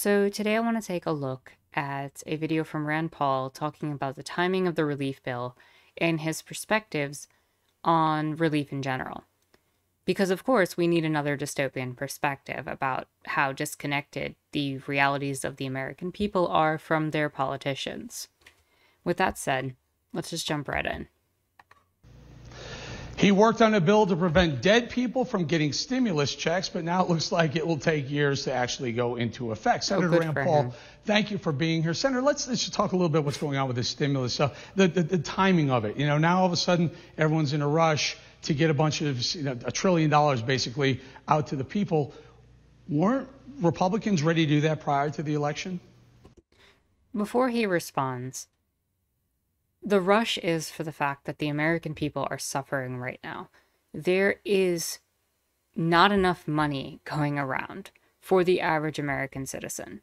So today I want to take a look at a video from Rand Paul talking about the timing of the relief bill and his perspectives on relief in general. Because of course we need another dystopian perspective about how disconnected the realities of the American people are from their politicians. With that said, let's just jump right in. He worked on a bill to prevent dead people from getting stimulus checks, but now it looks like it will take years to actually go into effect. Senator Rand Paul, thank you for being here. Senator, let's just talk a little bit what's going on with this stimulus. So the timing of it, now all of a sudden everyone's in a rush to get a bunch of, $1 trillion basically out to the people. Weren't Republicans ready to do that prior to the election? Before he responds, the rush is for the fact that the American people are suffering right now. There is not enough money going around for the average American citizen.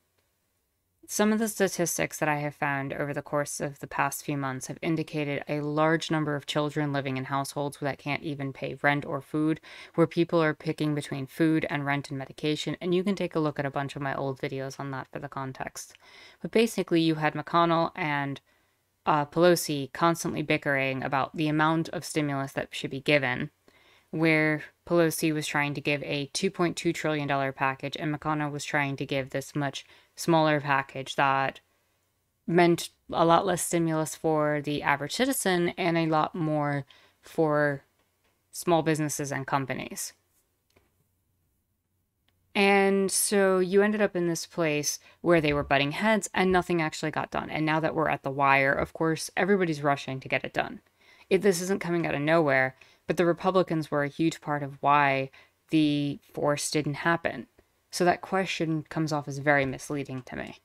Some of the statistics that I have found over the course of the past few months have indicated a large number of children living in households that can't even pay rent or food, where people are picking between food and rent and medication, and you can take a look at a bunch of my old videos on that for the context. But basically, you had McConnell and Pelosi constantly bickering about the amount of stimulus that should be given, where Pelosi was trying to give a $2.2 trillion package and McConnell was trying to give this much smaller package that meant a lot less stimulus for the average citizen and a lot more for small businesses and companies. And so you ended up in this place where they were butting heads and nothing actually got done. And now that we're at the wire, of course, everybody's rushing to get it done. This isn't coming out of nowhere, but the Republicans were a huge part of why the force didn't happen. So that question comes off as very misleading to me.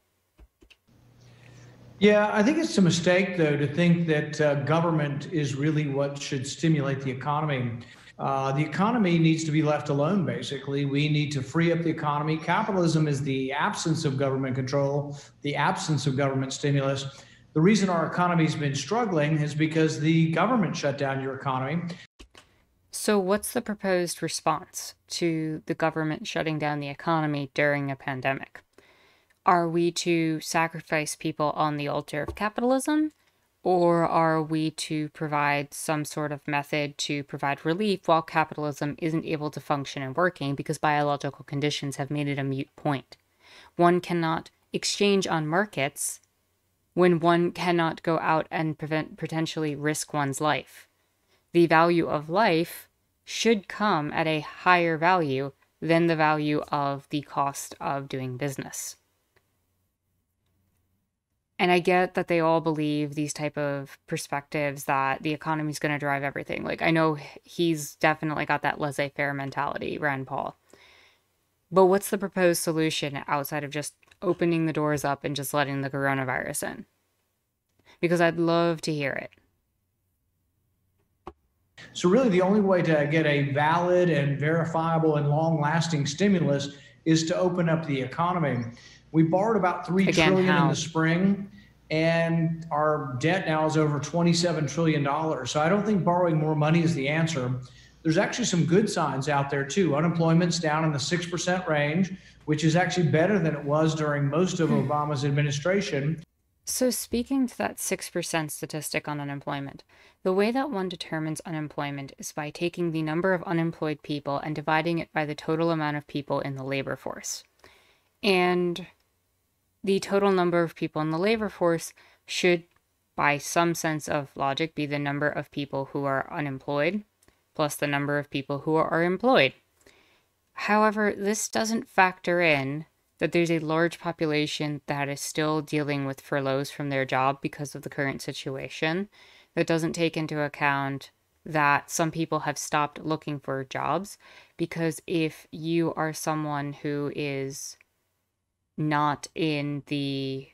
Yeah, I think it's a mistake, though, to think that government is really what should stimulate the economy. The economy needs to be left alone, basically. We need to free up the economy. Capitalism is the absence of government control, the absence of government stimulus. The reason our economy's been struggling is because the government shut down your economy. So what's the proposed response to the government shutting down the economy during a pandemic? Are we to sacrifice people on the altar of capitalism? Or are we to provide some sort of method to provide relief while capitalism isn't able to function and working because biological conditions have made it a moot point? One cannot exchange on markets when one cannot go out and potentially risk one's life. The value of life should come at a higher value than the value of the cost of doing business. And I get that they all believe these type of perspectives that the economy is going to drive everything. Like, I know he's definitely got that laissez faire mentality, Rand Paul. But what's the proposed solution outside of just opening the doors up and just letting the coronavirus in? Because I'd love to hear it. So really the only way to get a valid and verifiable and long-lasting stimulus is to open up the economy. We borrowed about $3 trillion in the spring, and our debt now is over $27 trillion. So I don't think borrowing more money is the answer. There's actually some good signs out there too. Unemployment's down in the 6% range, which is actually better than it was during most of Obama's administration. So speaking to that 6% statistic on unemployment, the way that one determines unemployment is by taking the number of unemployed people and dividing it by the total amount of people in the labor force. And the total number of people in the labor force should, by some sense of logic, be the number of people who are unemployed plus the number of people who are employed. However, this doesn't factor in that there's a large population that is still dealing with furloughs from their job because of the current situation. That doesn't take into account that some people have stopped looking for jobs, because if you are someone who is not in the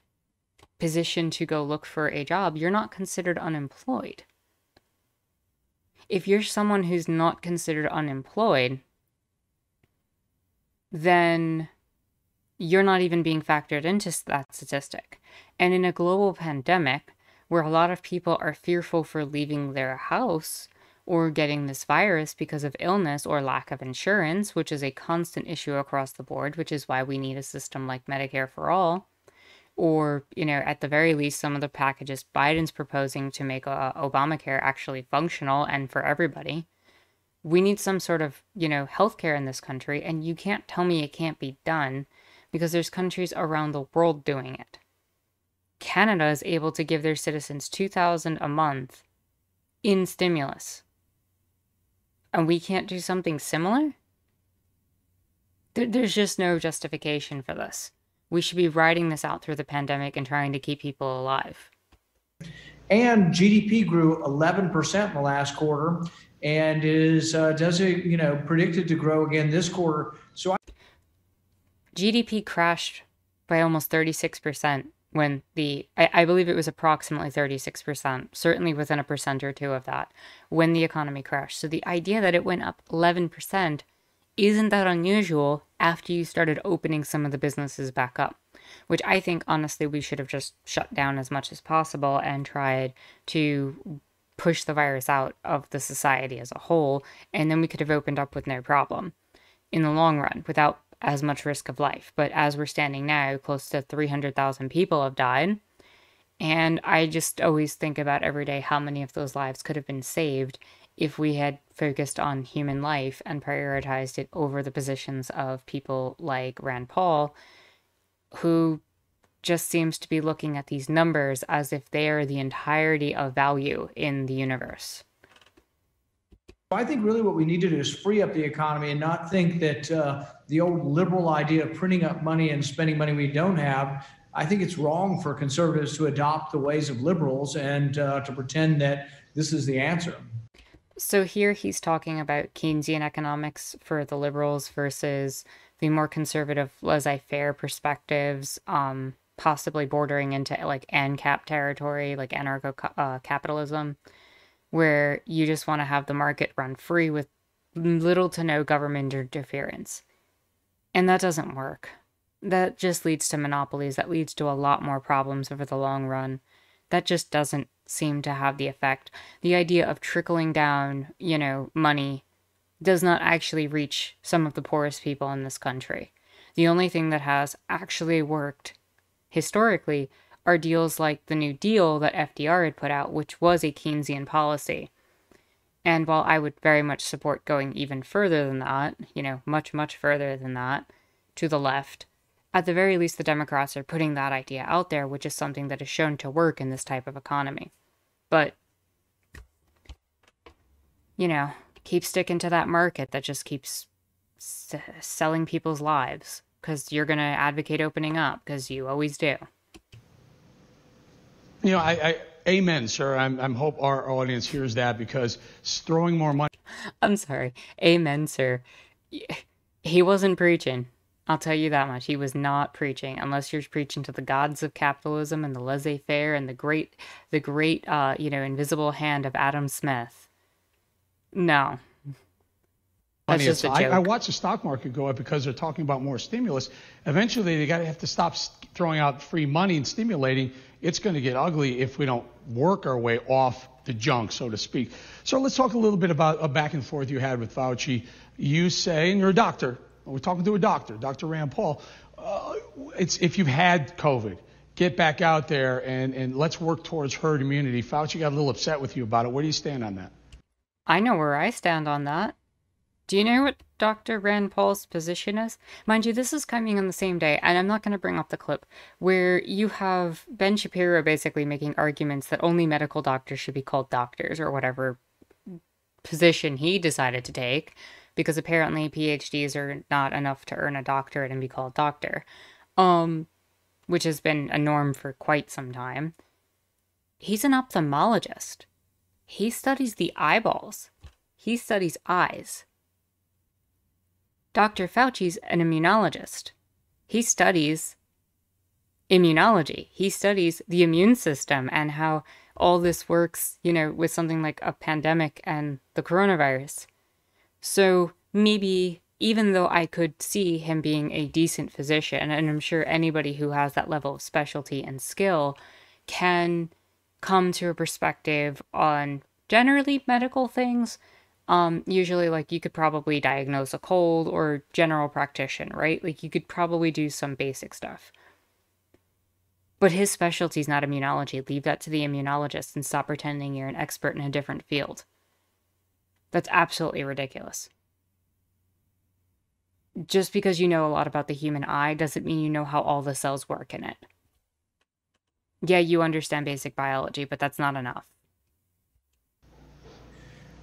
position to go look for a job, you're not considered unemployed. If you're someone who's not considered unemployed, then you're not even being factored into that statistic. And in a global pandemic, where a lot of people are fearful for leaving their house or getting this virus because of illness or lack of insurance, which is a constant issue across the board, which is why we need a system like Medicare for all. Or, at the very least, some of the packages Biden's proposing to make Obamacare actually functional and for everybody. We need some sort of, healthcare in this country, and you can't tell me it can't be done because there's countries around the world doing it. Canada is able to give their citizens $2,000 a month in stimulus. And we can't do something similar? There's just no justification for this. We should be riding this out through the pandemic and trying to keep people alive. And GDP grew 11% in the last quarter and is predicted to grow again this quarter. So GDP crashed by almost 36% when I believe it was approximately 36%, certainly within a percent or two of that, when the economy crashed. So the idea that it went up 11% isn't that unusual after you started opening some of the businesses back up, which I think, honestly, we should have just shut down as much as possible and tried to push the virus out of the society as a whole, and then we could have opened up with no problem in the long run without as much risk of life. But as we're standing now, close to 300,000 people have died, and I just always think about every day how many of those lives could have been saved if we had focused on human life and prioritized it over the positions of people like Rand Paul, who just seems to be looking at these numbers as if they are the entirety of value in the universe. I think really what we need to do is free up the economy and not think that the old liberal idea of printing up money and spending money we don't have. I think it's wrong for conservatives to adopt the ways of liberals and to pretend that this is the answer. So here he's talking about Keynesian economics for the liberals versus the more conservative laissez faire perspectives, possibly bordering into like ANCAP territory, like anarcho-capitalism, where you just want to have the market run free with little to no government interference. And that doesn't work. That just leads to monopolies. That leads to a lot more problems over the long run. That just doesn't seem to have the effect. The idea of trickling down, money does not actually reach some of the poorest people in this country. The only thing that has actually worked historically are deals like the New Deal that FDR had put out, which was a Keynesian policy. And while I would very much support going even further than that, much, much further than that, to the left, at the very least the Democrats are putting that idea out there, which is something that is shown to work in this type of economy. But, keep sticking to that market that just keeps selling people's lives, because you're going to advocate opening up, because you always do. I amen, sir. I'm hope our audience hears that, because throwing more money. I'm sorry. Amen, sir. He wasn't preaching. I'll tell you that much. He was not preaching, unless you're preaching to the gods of capitalism and the laissez-faire and the great, invisible hand of Adam Smith. No. That's just a joke. I watched the stock market go up because they're talking about more stimulus. Eventually, they got to have to stop throwing out free money and stimulating. It's going to get ugly if we don't work our way off the junk, so to speak. So let's talk a little bit about a back and forth you had with Fauci. You say, and you're a doctor. We're talking to a doctor, Dr. Rand Paul. If you've had COVID, get back out there and let's work towards herd immunity. Fauci got a little upset with you about it. Where do you stand on that? I know where I stand on that. Do you know what Dr. Rand Paul's position is? Mind you, this is coming on the same day, and I'm not going to bring up the clip, where you have Ben Shapiro basically making arguments that only medical doctors should be called doctors, or whatever position he decided to take, because apparently PhDs are not enough to earn a doctorate and be called doctor, which has been a norm for quite some time. He's an ophthalmologist. He studies the eyeballs. He studies eyes. Dr. Fauci's an immunologist. He studies immunology. He studies the immune system and how all this works, with something like a pandemic and the coronavirus. So maybe, even though I could see him being a decent physician, and I'm sure anybody who has that level of specialty and skill can come to a perspective on generally medical things. Usually, like, you could probably diagnose a cold or general practitioner, right? Like, you could probably do some basic stuff. But his specialty is not immunology. Leave that to the immunologist and stop pretending you're an expert in a different field. That's absolutely ridiculous. Just because you know a lot about the human eye doesn't mean you know how all the cells work in it. Yeah, you understand basic biology, but that's not enough.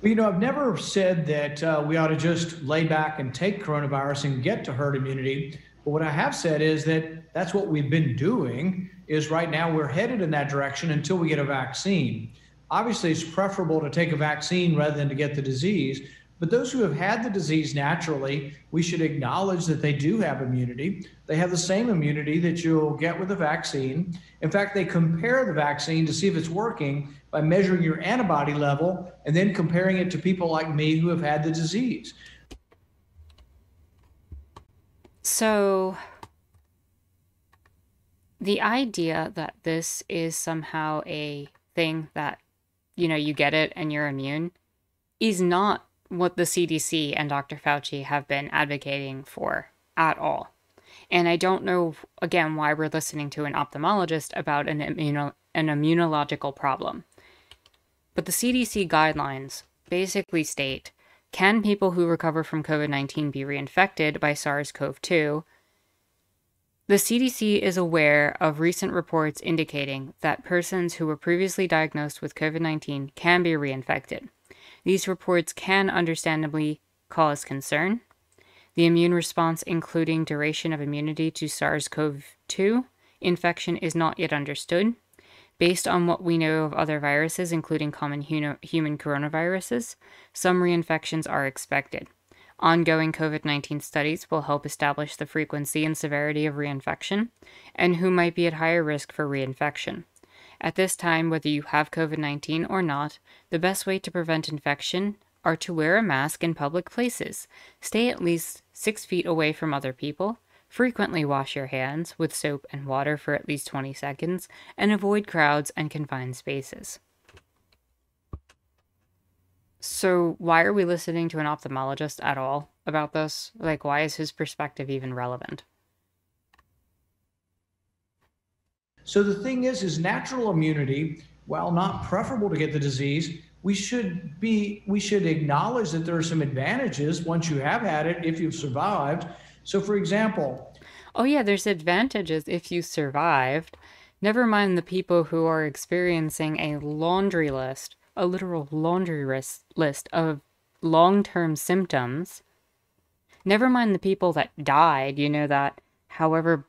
Well, I've never said that we ought to just lay back and take coronavirus and get to herd immunity. But what I have said is that that's what we've been doing, is right now we're headed in that direction until we get a vaccine. Obviously, it's preferable to take a vaccine rather than to get the disease. But those who have had the disease naturally, we should acknowledge that they do have immunity. They have the same immunity that you'll get with a vaccine. In fact, they compare the vaccine to see if it's working by measuring your antibody level and then comparing it to people like me who have had the disease. So, the idea that this is somehow a thing that, you get it and you're immune is not what the CDC and Dr. Fauci have been advocating for at all. And I don't know, again, why we're listening to an ophthalmologist about an immunological problem. But the CDC guidelines basically state, can people who recover from COVID-19 be reinfected by SARS-CoV-2? The CDC is aware of recent reports indicating that persons who were previously diagnosed with COVID-19 can be reinfected. These reports can understandably cause concern. The immune response, including duration of immunity to SARS-CoV-2 infection, is not yet understood. Based on what we know of other viruses, including common human coronaviruses, some reinfections are expected. Ongoing COVID-19 studies will help establish the frequency and severity of reinfection and who might be at higher risk for reinfection. At this time, whether you have COVID-19 or not, the best way to prevent infection are to wear a mask in public places, stay at least 6 feet away from other people, frequently wash your hands with soap and water for at least 20 seconds, and avoid crowds and confined spaces. So why are we listening to an ophthalmologist at all about this? Like, why is his perspective even relevant? So the thing is natural immunity, while not preferable to get the disease, we should acknowledge that there are some advantages once you have had it, if you've survived. So for example... Oh yeah, there's advantages if you survived. Never mind the people who are experiencing a laundry list, a literal laundry list of long-term symptoms. Never mind the people that died, that however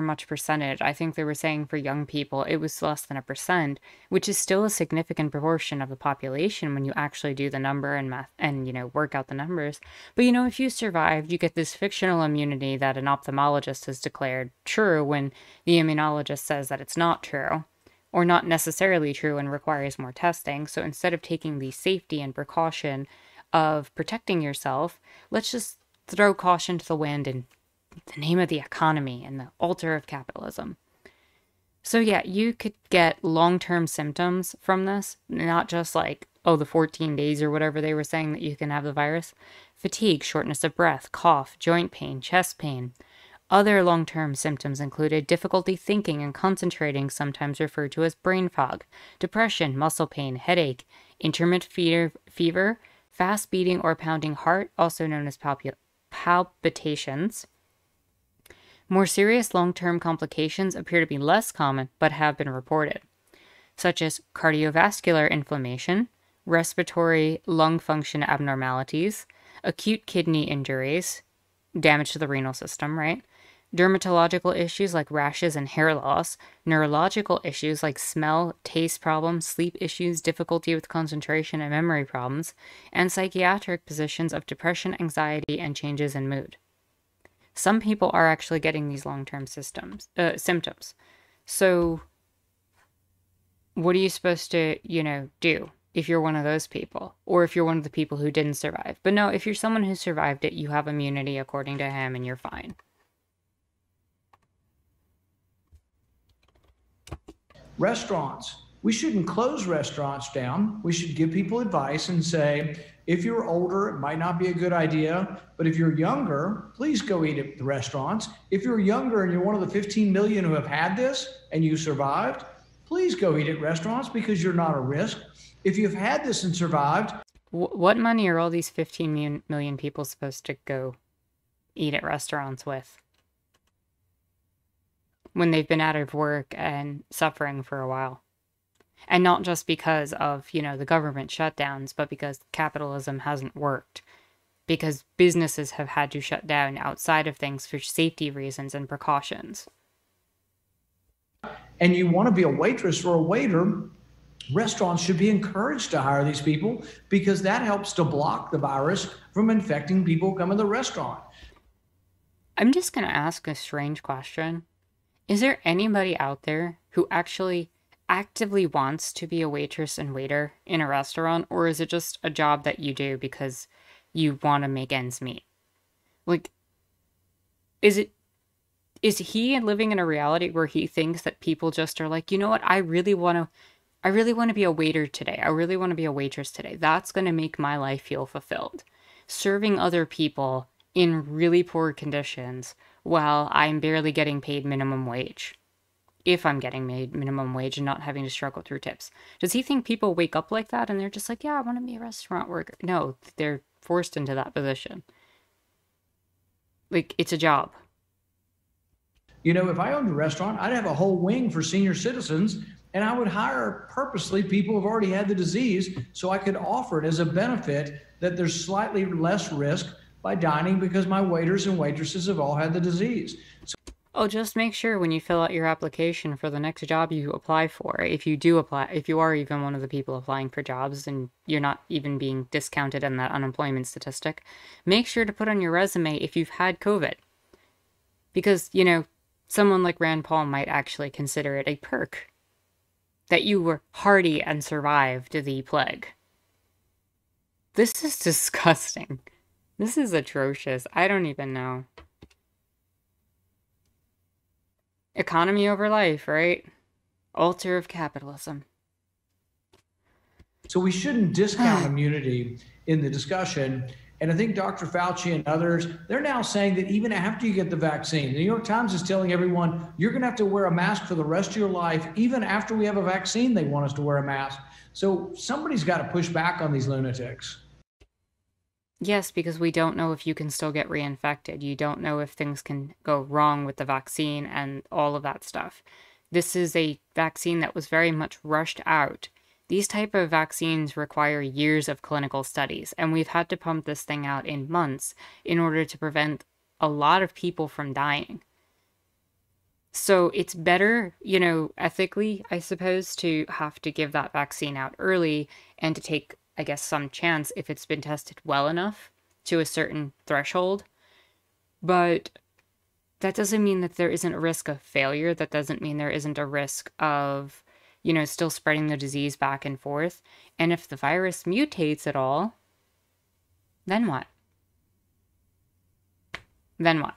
much percentage, I think they were saying for young people, it was less than 1%, which is still a significant proportion of the population when you actually do the number and math and, work out the numbers. But, if you survived, you get this fictional immunity that an ophthalmologist has declared true when the immunologist says that it's not true, or not necessarily true and requires more testing. So instead of taking the safety and precaution of protecting yourself, let's just throw caution to the wind and the name of the economy and the altar of capitalism. So yeah, you could get long-term symptoms from this, not just like, the 14 days or whatever they were saying that you can have the virus. Fatigue, shortness of breath, cough, joint pain, chest pain. Other long-term symptoms included difficulty thinking and concentrating, sometimes referred to as brain fog, depression, muscle pain, headache, intermittent fever, fast beating or pounding heart, also known as palpitations. More serious long-term complications appear to be less common, but have been reported, such as cardiovascular inflammation, respiratory lung function abnormalities, acute kidney injuries, damage to the renal system, right? Dermatological issues like rashes and hair loss, neurological issues like smell, taste problems, sleep issues, difficulty with concentration and memory problems, and psychiatric positions of depression, anxiety, and changes in mood. Some people are actually getting these long-term symptoms. So what are you supposed to, do if you're one of those people? Or if you're one of the people who didn't survive? But no, if you're someone who survived it, you have immunity according to him and you're fine. Restaurants. We shouldn't close restaurants down. We should give people advice and say, if you're older, it might not be a good idea, but if you're younger, please go eat at the restaurants. If you're younger and you're one of the 15 million who have had this and you survived, please go eat at restaurants because you're not a risk. If you've had this and survived. What money are all these 15 million people supposed to go eat at restaurants with when they've been out of work and suffering for a while? And not just because of, the government shutdowns, but because capitalism hasn't worked. Because businesses have had to shut down outside of things for safety reasons and precautions. And you want to be a waitress or a waiter, restaurants should be encouraged to hire these people because that helps to block the virus from infecting people who come in the restaurant. I'm just going to ask a strange question. Is there anybody out there who actually actively wants to be a waitress and waiter in a restaurant, or is it just a job that you do because you want to make ends meet? Like, is he living in a reality where he thinks that people just are like, you know what, I really want to be a waiter today. I really want to be a waitress today. That's going to make my life feel fulfilled. Serving other people in really poor conditions while I'm barely getting paid minimum wage. If I'm getting paid minimum wage and not having to struggle through tips. Does he think people wake up like that and they're just like, yeah, I want to be a restaurant worker? No, they're forced into that position. Like, it's a job. If I owned a restaurant, I'd have a whole wing for senior citizens, and I would hire purposely people who've already had the disease so I could offer it as a benefit that there's slightly less risk by dining because my waiters and waitresses have all had the disease. Oh, just make sure when you fill out your application for the next job you apply for, if you do apply, if you are even one of the people applying for jobs and you're not even being discounted in that unemployment statistic, make sure to put on your resume if you've had COVID. Because, someone like Rand Paul might actually consider it a perk that you were hardy and survived the plague. This is disgusting. This is atrocious. I don't even know. Economy over life, right? Altar of Capitalism. So we shouldn't discount immunity in the discussion. And I think Dr. Fauci and others, they're now saying that even after you get the vaccine, the New York Times is telling everyone, you're going to have to wear a mask for the rest of your life. Even after we have a vaccine, they want us to wear a mask. So somebody's got to push back on these lunatics. Yes, because we don't know if you can still get reinfected. You don't know if things can go wrong with the vaccine and all of that stuff. This is a vaccine that was very much rushed out. These type of vaccines require years of clinical studies, and we've had to pump this thing out in months in order to prevent a lot of people from dying. So it's better, ethically, I suppose, to have to give that vaccine out early and to take, I guess, some chance if it's been tested well enough to a certain threshold. But that doesn't mean that there isn't a risk of failure. That doesn't mean there isn't a risk of, still spreading the disease back and forth. And if the virus mutates at all, then what? Then what?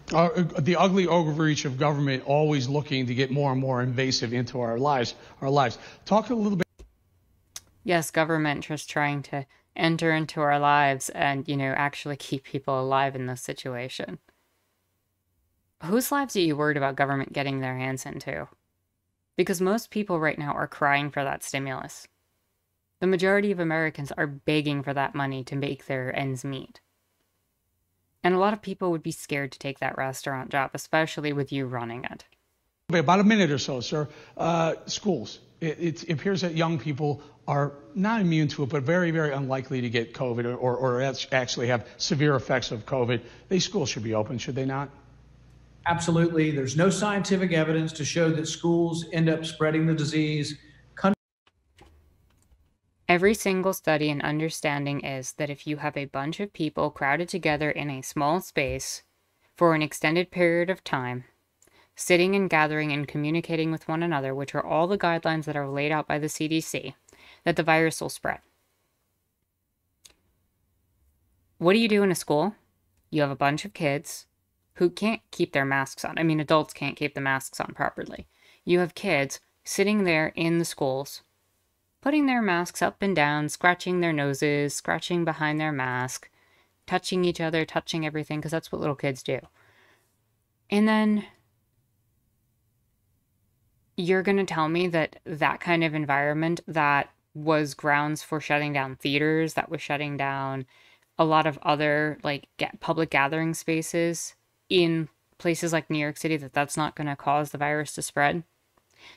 The ugly overreach of government always looking to get more and more invasive into our lives. Talk a little bit. Yes, government just trying to enter into our lives and, actually keep people alive in this situation. Whose lives are you worried about government getting their hands into? Because most people right now are crying for that stimulus. The majority of Americans are begging for that money to make their ends meet. And a lot of people would be scared to take that restaurant job, especially with you running it. About a minute or so, sir. Schools. It appears that young people are not immune to it, but very, very unlikely to get COVID or actually have severe effects of COVID. These schools should be open, should they not? Absolutely. There's no scientific evidence to show that schools end up spreading the disease. Every single study and understanding is that if you have a bunch of people crowded together in a small space for an extended period of time, sitting and gathering and communicating with one another, which are all the guidelines that are laid out by the CDC, that the virus will spread. What do you do in a school? You have a bunch of kids who can't keep their masks on. I mean, adults can't keep the masks on properly. You have kids sitting there in the schools, putting their masks up and down, scratching their noses, scratching behind their mask, touching each other, touching everything, because that's what little kids do. And then you're going to tell me that that kind of environment that was grounds for shutting down theaters, that was shutting down a lot of other like public gathering spaces in places like New York City, that's not going to cause the virus to spread?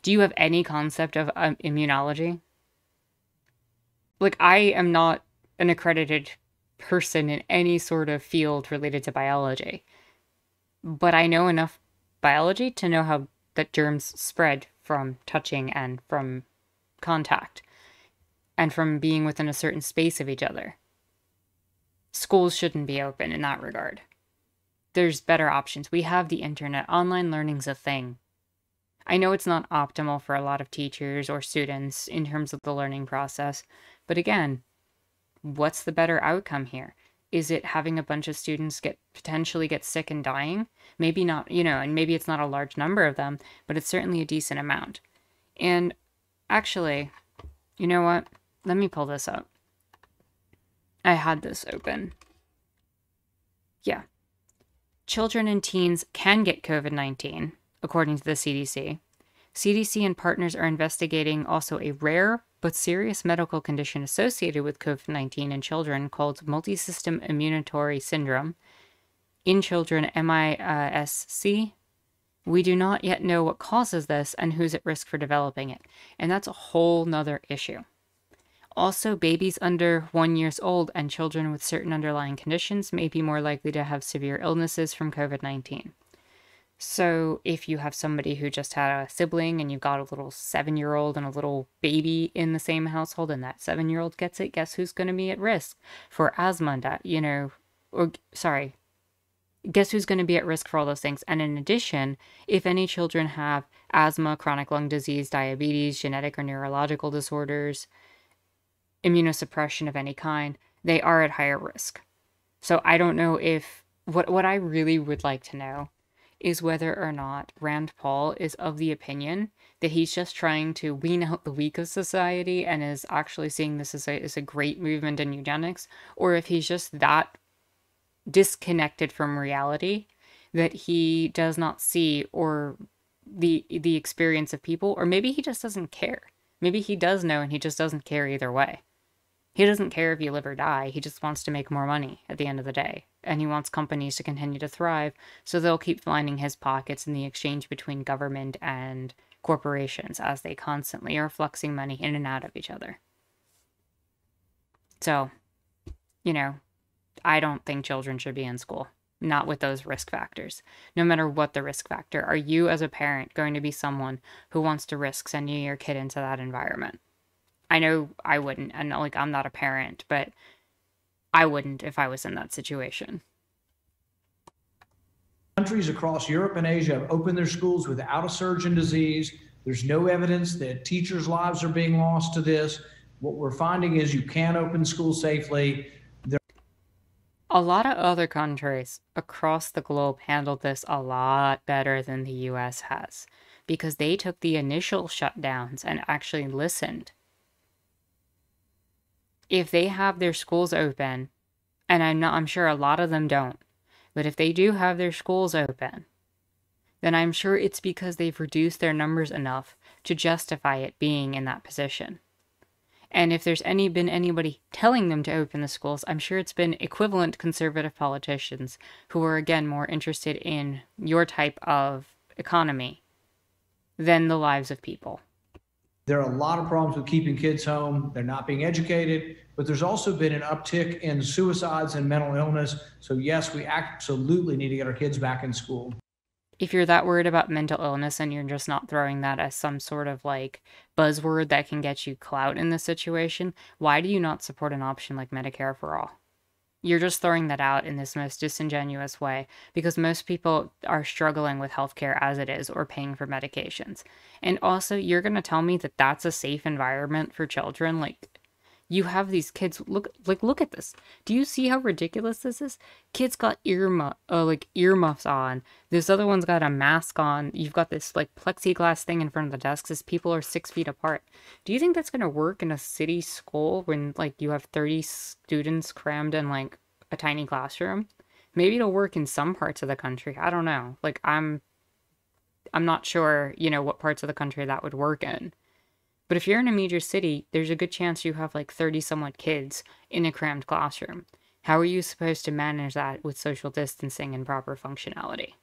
Do you have any concept of immunology? Like, I am not an accredited person in any sort of field related to biology, but I know enough biology to know how that germs spread from touching and from contact and from being within a certain space of each other. Schools shouldn't be open in that regard. There's better options. We have the internet. Online learning's a thing. I know it's not optimal for a lot of teachers or students in terms of the learning process, but again, what's the better outcome here? Is it having a bunch of students potentially get sick and dying? Maybe not, and maybe it's not a large number of them, but it's certainly a decent amount. And actually, you know what? Let me pull this up. I had this open. Yeah. Children and teens can get COVID-19, according to the CDC. CDC and partners are investigating also a rare but serious medical condition associated with COVID-19 in children called multisystem immunitory syndrome. In children, MISC. We do not yet know what causes this and who's at risk for developing it. And that's a whole nother issue. Also, babies under 1 year old and children with certain underlying conditions may be more likely to have severe illnesses from COVID-19. So if you have somebody who just had a sibling and you've got a little 7-year-old and a little baby in the same household and that 7-year-old gets it, guess who's going to be at risk for asthma, guess who's going to be at risk for all those things. And in addition, if any children have asthma, chronic lung disease, diabetes, genetic or neurological disorders, immunosuppression of any kind, they are at higher risk. So I don't know if, what I really would like to know is whether or not Rand Paul is of the opinion that he's just trying to wean out the weak of society and is actually seeing this as a great movement in eugenics, or if he's just that disconnected from reality that he does not see or the experience of people, or maybe he just doesn't care. Maybe he does know and he just doesn't care either way. He doesn't care if you live or die. He just wants to make more money at the end of the day. And he wants companies to continue to thrive, so they'll keep lining his pockets in the exchange between government and corporations as they constantly are fluxing money in and out of each other. So, I don't think children should be in school. Not with those risk factors. No matter what the risk factor. Are you as a parent going to be someone who wants to risk sending your kid into that environment? I know I wouldn't, and I'm not a parent, but I wouldn't if I was in that situation. Countries across Europe and Asia have opened their schools without a surge in disease. There's no evidence that teachers' lives are being lost to this. What we're finding is you can open schools safely. A lot of other countries across the globe handled this a lot better than the US has, because they took the initial shutdowns and actually listened. If they have their schools open, and I'm sure a lot of them don't, but if they do have their schools open, then I'm sure it's because they've reduced their numbers enough to justify it being in that position. And if there's been anybody telling them to open the schools, I'm sure it's been equivalent conservative politicians who are, again, more interested in your type of economy than the lives of people. There are a lot of problems with keeping kids home. They're not being educated, but there's also been an uptick in suicides and mental illness. So yes, we absolutely need to get our kids back in school. If you're that worried about mental illness and you're just not throwing that as some sort of buzzword that can get you clout in this situation, why do you not support an option like Medicare for all? You're just throwing that out in this most disingenuous way because most people are struggling with healthcare as it is or paying for medications. And also, you're going to tell me that that's a safe environment for children? You have these kids, look at this. Do you see how ridiculous this is? Kids got earmuffs on. This other one's got a mask on. You've got this like plexiglass thing in front of the desks as people are 6 feet apart. Do you think that's going to work in a city school when like you have 30 students crammed in like a tiny classroom? Maybe it'll work in some parts of the country. I don't know. Like I'm not sure, what parts of the country that would work in. But if you're in a major city, there's a good chance you have like 30 somewhat kids in a crammed classroom. How are you supposed to manage that with social distancing and proper functionality?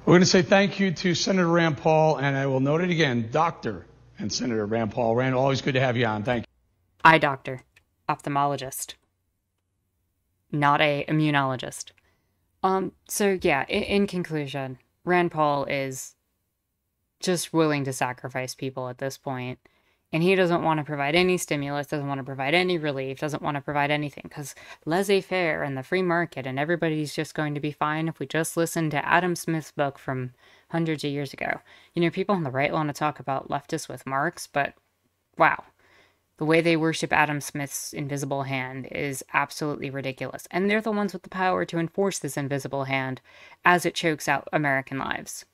We're going to say thank you to Senator Rand Paul, and I will note it again, Dr. and Senator Rand Paul. Rand, always good to have you on. Thank you. Eye doctor, ophthalmologist, not a immunologist. So yeah, in conclusion, Rand Paul is just willing to sacrifice people at this point. And he doesn't want to provide any stimulus, doesn't want to provide any relief, doesn't want to provide anything. Because laissez faire and the free market and everybody's just going to be fine if we just listen to Adam Smith's book from hundreds of years ago. People on the right want to talk about leftists with Marx, but wow. The way they worship Adam Smith's invisible hand is absolutely ridiculous. And they're the ones with the power to enforce this invisible hand as it chokes out American lives.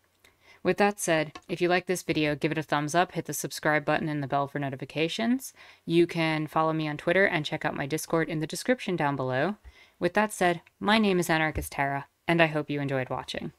With that said, if you like this video, give it a thumbs up, hit the subscribe button and the bell for notifications. You can follow me on Twitter and check out my Discord in the description down below. With that said, my name is Anarchist Tara, and I hope you enjoyed watching.